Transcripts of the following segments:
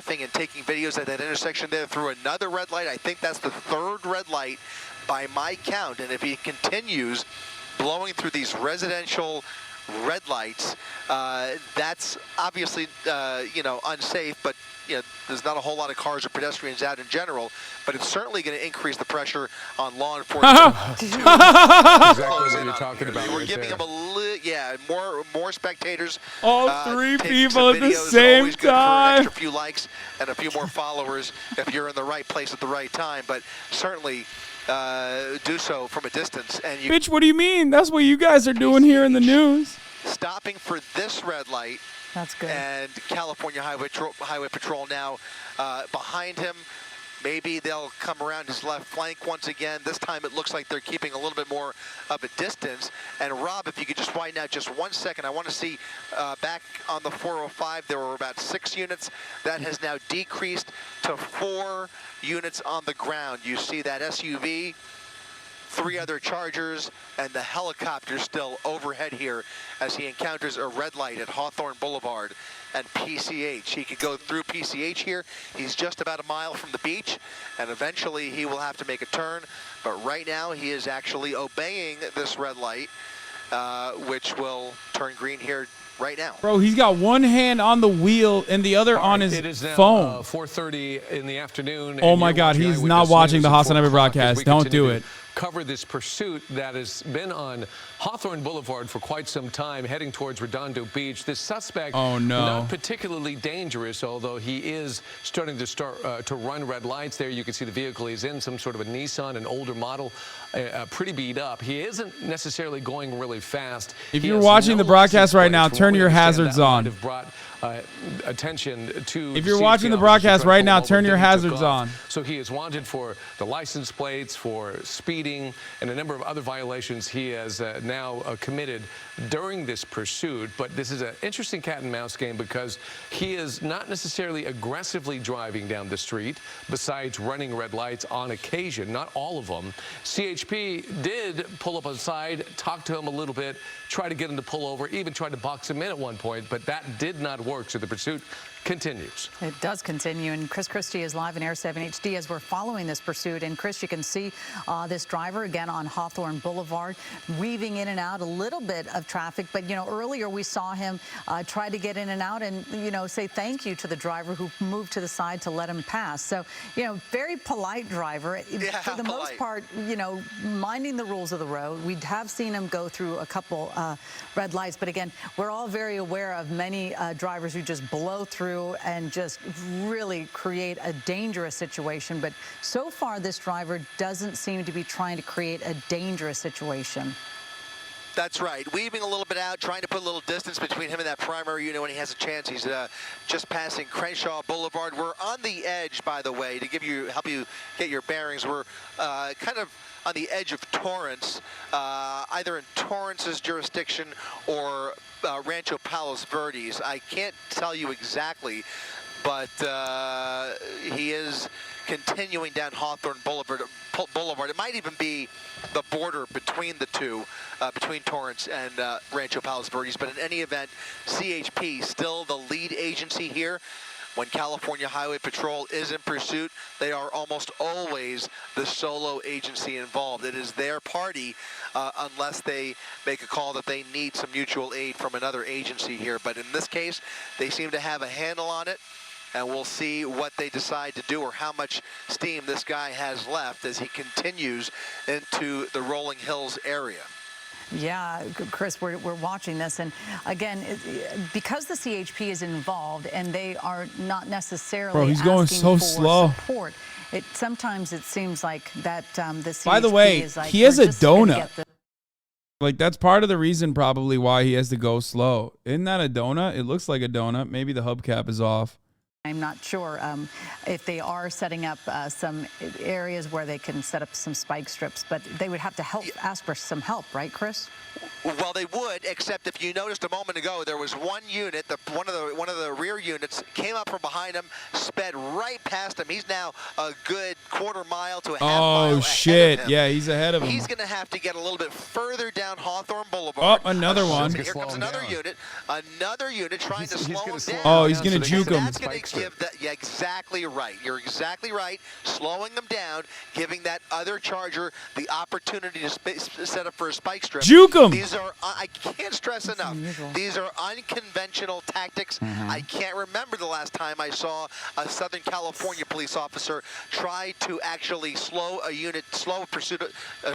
photographing and taking videos at that intersection there through another red light. I think that's the third red light by my count. And if he continues blowing through these residential red lights, that's obviously, unsafe, but there's not a whole lot of cars or pedestrians out in general, but it's certainly going to increase the pressure on law enforcement. Exactly what you're talking about. We're giving them more spectators. All three people at the same always good for an time. extra few likes and a few more followers if you're in the right place at the right time, but certainly do so from a distance. And Bitch, what do you mean? That's what you guys are doing here in the news. Stopping for this red light. That's good. And California Highway Patrol now behind him. Maybe they'll come around his left flank once again. This time it looks like they're keeping a little bit more of a distance. And Rob, if you could just widen out just 1 second, I want to see back on the 405, there were about 6 units. That has now decreased to 4 units on the ground. You see that SUV, 3 other Chargers, and the helicopter still overhead here as he encounters a red light at Hawthorne Boulevard and PCH. He could go through PCH here. He's just about a mile from the beach, and eventually he will have to make a turn. But right now he is actually obeying this red light, which will turn green here right now. Bro, he's got one hand on the wheel and the other on his it is now, phone. 4:30 in the afternoon. Oh my God, he's not watching the Hasanabi broadcast. Don't do it. Cover this pursuit that has been on Hawthorne Boulevard for quite some time, heading towards Redondo Beach. This suspect, not particularly dangerous, although he is starting to run red lights there. You can see the vehicle he's in, some sort of a Nissan, an older model, pretty beat up. He isn't necessarily going really fast. If you're watching the broadcast right now, turn your hazards on. Attention to. If you're watching the broadcast right now, turn your hazards on. So he is wanted for the license plates, for speeding, and a number of other violations he has now committed during this pursuit. But this is an interesting cat and mouse game because he is not necessarily aggressively driving down the street, besides running red lights on occasion, not all of them. CHP did pull up aside, talk to him a little bit, try to get him to pull over, even tried to box him in at one point, but that did not work. So the pursuit continues. It does continue, and Chris Christie is live in Air 7 HD as we're following this pursuit. And Chris, you can see this driver again on Hawthorne Boulevard, weaving in and out a little bit of traffic. But earlier we saw him try to get in and out, and say thank you to the driver who moved to the side to let him pass. So very polite driver. Yeah, for the most part, minding the rules of the road. We have seen him go through a couple red lights, but again, we're all very aware of many drivers who just blow through and just really create a dangerous situation. But so far, this driver doesn't seem to be trying to create a dangerous situation. That's right. Weaving a little bit out, trying to put a little distance between him and that primary unit when he has a chance. He's just passing Crenshaw Boulevard. We're on the edge, by the way, to help you get your bearings. We're kind of on the edge of Torrance, either in Torrance's jurisdiction or Rancho Palos Verdes. I can't tell you exactly, but he is continuing down Hawthorne Boulevard. It might even be the border between the two, between Torrance and Rancho Palos Verdes. But in any event, CHP still the lead agency here. When California Highway Patrol is in pursuit, they are almost always the solo agency involved. It is their party unless they make a call that they need some mutual aid from another agency here. But in this case, they seem to have a handle on it, and we'll see what they decide to do or how much steam this guy has left as he continues into the Rolling Hills area. Yeah, Chris, we're watching this. And again, because the CHP is involved and they are not necessarily he's going so slow. Support, sometimes it seems like that the CHP By the way, is like, he has a donut. Like, that's part of the reason probably why he has to go slow. Isn't that a donut? It looks like a donut. Maybe the hubcap is off. I'm not sure if they are setting up some areas where they can set up some spike strips, but they would have to ask for some help, right, Chris? Well, they would, except if you noticed a moment ago, there was one unit, one of the rear units came up from behind him, sped right past him. He's now a good quarter mile to a half mile. Oh shit! Ahead of him. Yeah, he's ahead of him. He's going to have to get a little bit further down Hawthorne Boulevard. Oh, another one. Here comes another unit trying to slow him down. Oh, he's going to juke him. That's going to strip. Yeah, exactly right. You're exactly right. Slowing them down, giving that other charger the opportunity to set up for a spike strip. Juke 'em. These are, I can't stress enough, unusual. these are unconventional tactics. I can't remember the last time I saw a Southern California police officer try to actually slow a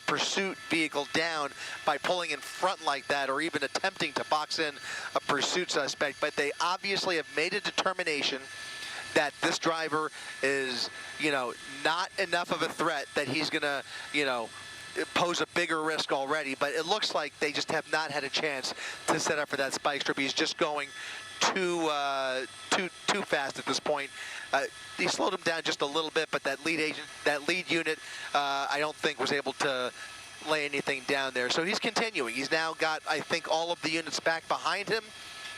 pursuit vehicle down by pulling in front like that, or even attempting to box in a pursuit suspect. But they obviously have made a determination that this driver is, not enough of a threat that he's going to, pose a bigger risk already. But it looks like they just have not had a chance to set up for that spike strip. He's just going too fast at this point. He slowed him down just a little bit, but that lead unit, I don't think was able to lay anything down there. So he's continuing. He's now got, I think, all of the units back behind him.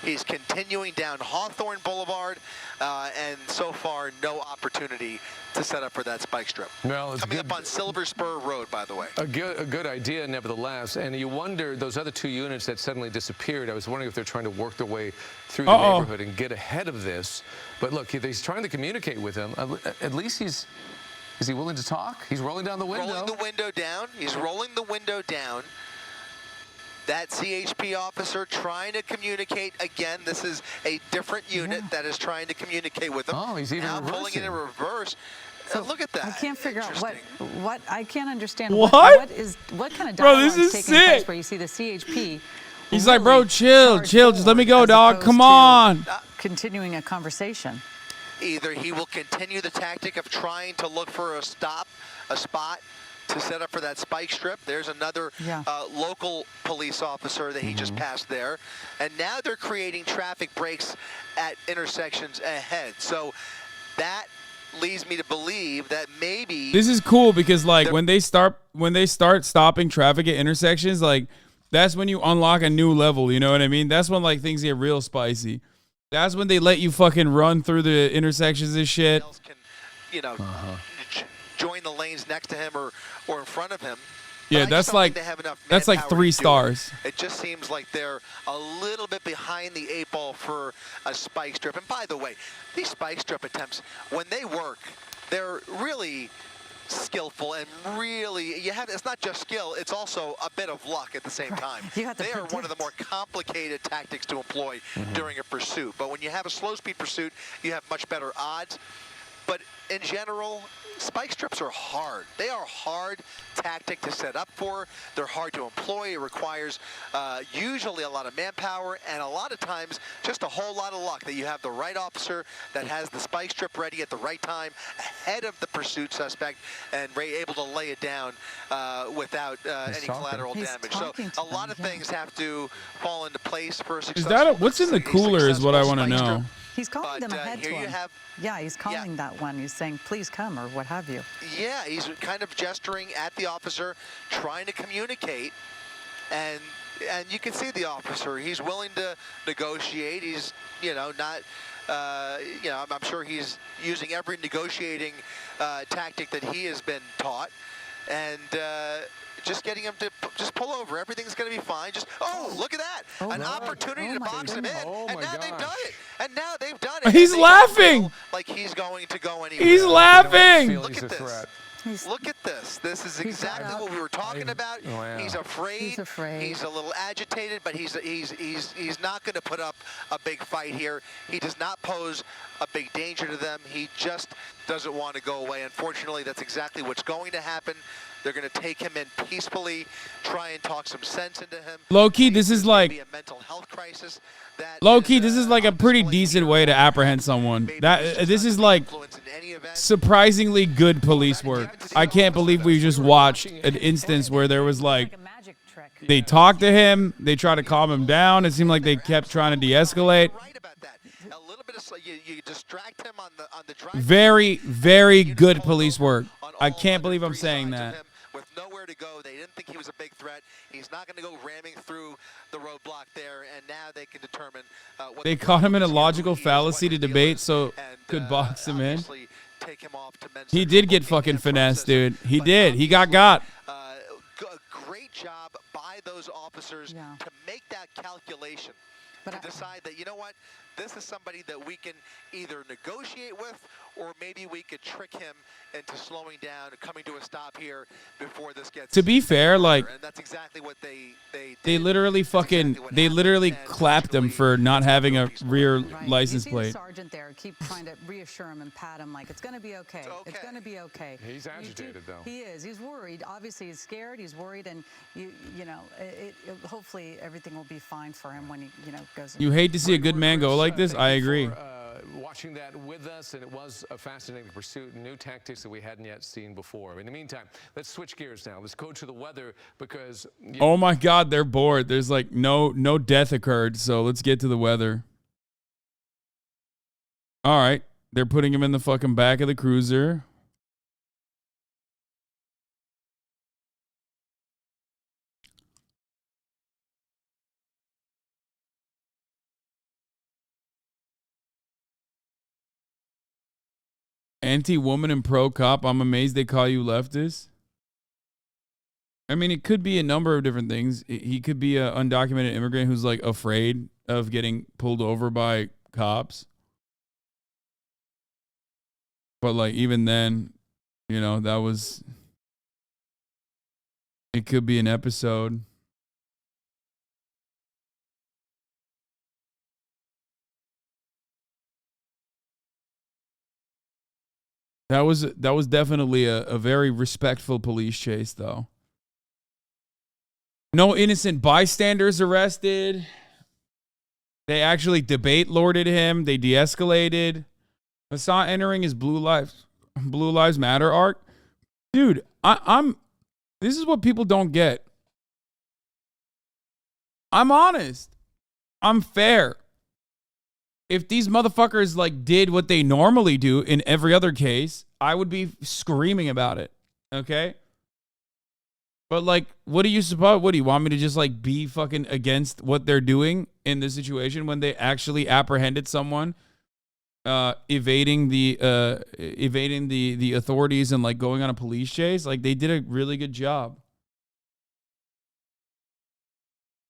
He's continuing down Hawthorne Boulevard, and so far, no opportunity to set up for that spike strip. Well, it's coming good. Up on Silver Spur Road, by the way. A good idea, nevertheless. And you wonder, those other two units that suddenly disappeared, I was wondering if they're trying to work their way through the neighborhood and get ahead of this. But look, he's trying to communicate with him. At least is he willing to talk? He's rolling down the window. Rolling the window down. He's rolling the window down. That CHP officer trying to communicate. Again, this is a different unit that is trying to communicate with him. Oh, he's even now reversing. pulling it in reverse. So look at that. I can't figure out what I can't understand. What? What kind of Bro, dialogue this is taking place sick. where you see the CHP? He's like, bro, chill, charge just let me go, forward, as dog. opposed Come to on. Continuing a conversation. Either he will continue the tactic of trying to look for a spot to set up for that spike strip. There's another local police officer that he just passed there. And now they're creating traffic breaks at intersections ahead. So that leads me to believe that maybe This is cool because like when they start stopping traffic at intersections, like that's when you unlock a new level, you know what I mean? That's when like things get real spicy. That's when they let you fucking run through the intersections and shit. else can, join the lanes next to him or in front of him. Yeah, But I just don't think they have enough manpower 3 to do stars. It just seems like they're a little bit behind the 8 ball for a spike strip. And by the way, these spike strip attempts, when they work, they're really skillful and really, it's not just skill, it's also a bit of luck at the same time. You have to they are one of the more complicated tactics to employ during a pursuit. But when you have a slow speed pursuit, you have much better odds. But in general, spike strips are hard. They are a hard tactic to set up for. They're hard to employ. It requires usually a lot of manpower and a lot of times just a whole lot of luck that you have the right officer that has the spike strip ready at the right time ahead of the pursuit suspect and able to lay it down without any collateral damage. So a lot of things have to fall into place for a successful. What's in the cooler is what I want to know. He's calling them ahead to here you him. have, Yeah, he's calling that one. He's saying, please come, or what have you. Yeah, he's kind of gesturing at the officer, trying to communicate, and you can see the officer. He's willing to negotiate. He's, not, I'm sure he's using every negotiating tactic that he has been taught, and just getting him to just pull over. Everything's going to be fine. Just, look at that. An opportunity to box him in. And now they've done it. And now they've done it. He's laughing. Like he's going to go anywhere. He's laughing. Look at this. Look at this. This is exactly what we were talking about. Wow. He's afraid. He's afraid. He's a little agitated, but he's not going to put up a big fight here. He does not pose a big danger to them. He just doesn't want to go away. Unfortunately, that's exactly what's going to happen. They're going to take him in peacefully, try and talk some sense into him. Low-key, this is like a mental health crisis. Low-key, this is like a pretty decent way to apprehend someone. This is like surprisingly good police work. I can't believe we just watched an instance where there was like a magic trick. they talked to him, they tried to calm him down. It seemed like they kept trying to de-escalate. Right about that. A little bit of you distract him on the drive. Very, very good police work. I can't believe I'm saying that. With nowhere to go, they didn't think he was a big threat. He's not going to go ramming through the roadblock there, and now they can determine what They caught him in a logical fallacy to debate, so could box him in. Take him off to Men's He did get fucking finessed, dude. He did. He got got. A great job by those officers to make that calculation. To decide that, you know what, this is somebody that we can either negotiate with, or maybe we could trick him into slowing down, coming to a stop here before this gets. To be fair, like, and that's exactly what they they did. literally fucking, they literally clapped him for not having a rear license You see plate. the sergeant there keep trying to reassure him and pat him like it's going to be okay. It's going to be okay. He's agitated, though. He is. He's worried. Obviously, he's scared. He's worried, and hopefully everything will be fine for him when he goes. You hate to see a good man go like this. I agree. Watching that with us, and it was a fascinating pursuit, new tactics that we hadn't yet seen before. In the meantime, let's switch gears now. Let's go to the weather because. Oh my God, they're bored. There's like no death occurred, so let's get to the weather. All right, they're putting him in the fucking back of the cruiser. Anti-woman and pro-cop. I'm amazed they call you leftist. I mean, it could be a number of different things. He could be an undocumented immigrant who's like afraid of getting pulled over by cops. But like even then, that was. It could be an episode. That was definitely a very respectful police chase, though. No innocent bystanders arrested. They actually debate lorded him. They de-escalated. Hassan entering his Blue Lives Matter arc. Dude, I'm. This is what people don't get. I'm honest. I'm fair. If these motherfuckers like did what they normally do in every other case, I would be screaming about it. Okay? But like, what do you suppose? What do you want me to just like be fucking against what they're doing in this situation when they actually apprehended someone evading the authorities and like going on a police chase? Like they did a really good job.